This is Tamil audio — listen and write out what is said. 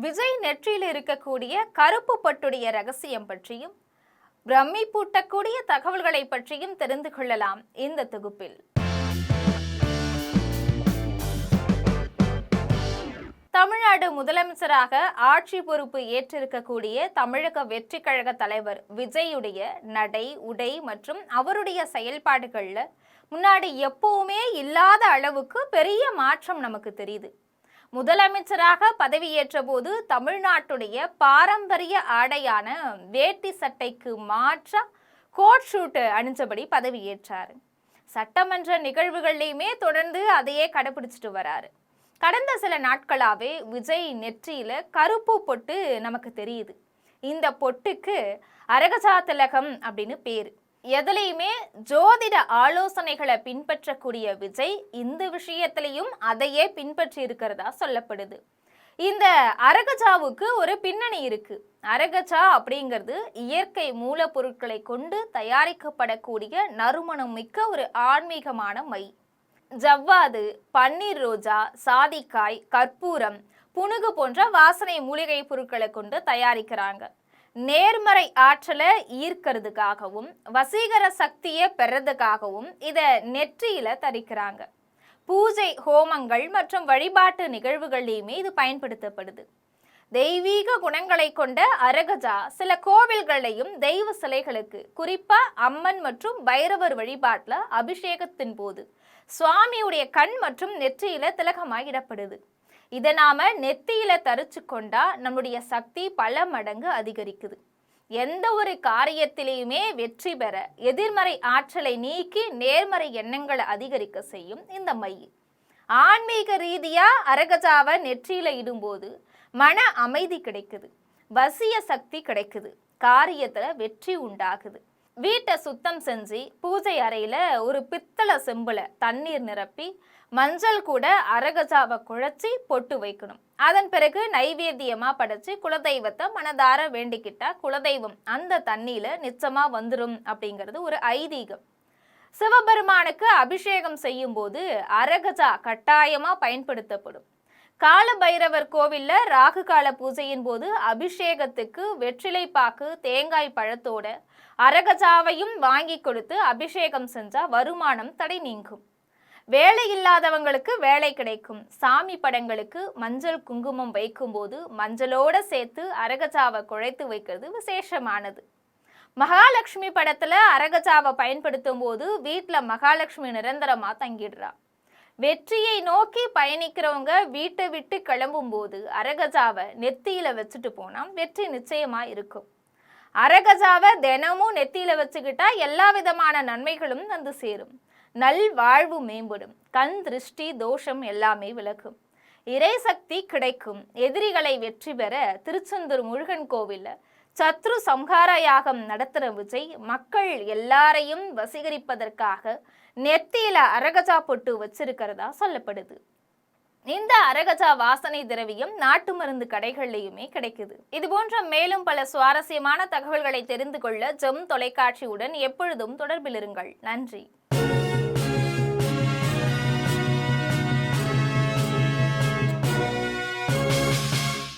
விஜய் நெற்றியில் இருக்கக்கூடிய கருப்பு பட்டுடைய ரகசியம் பற்றியும் பிரமிப்பூட்டக்கூடிய தகவல்களை பற்றியும் தெரிந்து கொள்ளலாம் இந்த தொகுப்பில். தமிழ்நாடு முதலமைச்சராக ஆட்சி பொறுப்பு ஏற்றிருக்கக்கூடிய தமிழக வெற்றி கழக தலைவர் விஜயுடைய நடை, உடை மற்றும் அவருடைய செயல்பாடுகள்ல முன்னாடி எப்பவுமே இல்லாத அளவுக்கு பெரிய மாற்றம் நமக்கு தெரியுது. முதலமைச்சராக பதவியேற்ற போது தமிழ்நாட்டுடைய பாரம்பரிய ஆடையான வேட்டி சட்டைக்கு மாற்றா கோட் ஷூட் அணிஞ்சபடி பதவியேற்றாரு. சட்டமன்ற நிகழ்வுகள்லையுமே தொடர்ந்து அதையே கடைபிடிச்சிட்டு வராரு. கடந்த சில நாட்களாவே விஜய் நெற்றியில கருப்பு பொட்டு நமக்கு தெரியுது. இந்த பொட்டுக்கு அரகஜா திலகம் அப்படின்னு பேரு. எதுலையுமே ஜோதிட ஆலோசனைகளை பின்பற்றக்கூடிய விஜய் இந்த விஷயத்திலையும் அதையே பின்பற்றி இருக்கிறதா சொல்லப்படுது. இந்த அரகஜாவுக்கு ஒரு பின்னணி இருக்கு. அரகஜா அப்படிங்கிறது இயற்கை மூலப்பொருட்களை கொண்டு தயாரிக்கப்படக்கூடிய நறுமணம் மிக்க ஒரு ஆன்மீகமான மை. ஜவ்வாது, பன்னீர் ரோஜா, சாதிக்காய், கற்பூரம், புனுகு போன்ற வாசனை மூலிகை பொருட்களை கொண்டு தயாரிக்கிறாங்க. நேர்மறை ஆற்றலை ஈர்க்கிறதுக்காகவும் வசீகர சக்தியை பெறதுக்காகவும் இதை நெற்றியில தரிக்கிறாங்க. பூஜை, ஹோமங்கள் மற்றும் வழிபாட்டு நிகழ்வுகள்லையுமே இது பயன்படுத்தப்படுது. தெய்வீக குணங்களை கொண்ட அரகஜா சில கோவில்களையும் தெய்வ சிலைகளுக்கு, குறிப்பா அம்மன் மற்றும் பைரவர் வழிபாட்டுல அபிஷேகத்தின் போது சுவாமியுடைய கண் மற்றும் நெற்றியில திலகமாய் இடப்படுது. இதை நாம நெத்தியில தரிச்சு கொண்டா நம்முடைய சக்தி பல மடங்கு அதிகரிக்குது. எந்த ஒரு காரியத்திலையுமே வெற்றி பெற எதிர்மறை ஆற்றலை நீக்கி நேர்மறை எண்ணங்களை அதிகரிக்க செய்யும் இந்த மை. ஆன்மீக ரீதியா அரகஜாவை நெற்றியில இடும்போது மன அமைதி கிடைக்குது, வசிய சக்தி கிடைக்குது, காரியத்துல வெற்றி உண்டாகுது. வீட்டை சுத்தம் செஞ்சு பூஜை அறையில ஒரு பித்தளை செம்புல தண்ணீர் நிரப்பி மஞ்சள் கூட அரகஜாவை குழைச்சி பொட்டு வைக்கணும். அதன் பிறகு நைவேத்தியமா படைச்சு குலதெய்வத்தை மனதார வேண்டிக்கிட்டா குலதெய்வம் அந்த தண்ணியில நிச்சயமா வந்துடும் அப்படிங்கிறது ஒரு ஐதீகம். சிவபெருமானுக்கு அபிஷேகம் செய்யும் போது அரகஜா கட்டாயமா பயன்படுத்தப்படும். கால பைரவர் கோவில்ல ராகு கால பூஜையின் போது அபிஷேகத்துக்கு வெற்றிலைப்பாக்கு, தேங்காய் பழத்தோட அரகஜாவையும் வாங்கி கொடுத்து அபிஷேகம் செஞ்சா வருமானம் தடை நீங்கும். வேலை இல்லாதவங்களுக்கு வேலை கிடைக்கும். சாமி படங்களுக்கு மஞ்சள் குங்குமம் வைக்கும் போது மஞ்சளோட சேர்த்து அரகஜாவை குழைத்து வைக்கிறது விசேஷமானது. மகாலட்சுமி படத்துல அரகஜாவை பயன்படுத்தும் போது வீட்டுல மகாலட்சுமி நிரந்தரமா தங்கிடுறா. வெற்றியை நோக்கி பயணிக்கிறவங்க வீட்டை விட்டு கிளம்பும் போது அரகஜாவை நெத்தியில வச்சுட்டு போனா வெற்றி நிச்சயமா இருக்கும். அரகஜாவை தினமும் நெத்தியில வச்சுக்கிட்டா எல்லா விதமான நன்மைகளும் வந்து சேரும். நல் வாழ்வு மேம்படும். கண் திருஷ்டி தோஷம் எல்லாமே விலகும். இறை சக்தி கிடைக்கும். எதிரிகளை வெற்றி பெற திருச்செந்தூர் முருகன் கோவில்ல சத்ரு சம்ஹார யாகம் நடத்துற விஜய் மக்கள் எல்லாரையும் வசீகரிப்பதற்காக நெத்தியில அரகஜா பொட்டு வச்சிருக்கிறதா சொல்லப்படுது. இந்த அரகஜா வாசனை திரவியம் நாட்டு மருந்து கடைகள்லையுமே கிடைக்குது. இது போன்ற மேலும் பல சுவாரஸ்யமான தகவல்களை தெரிந்து கொள்ள ஜெம் தொலைக்காட்சியுடன் எப்பொழுதும் தொடர்பில் இருங்கள். நன்றி.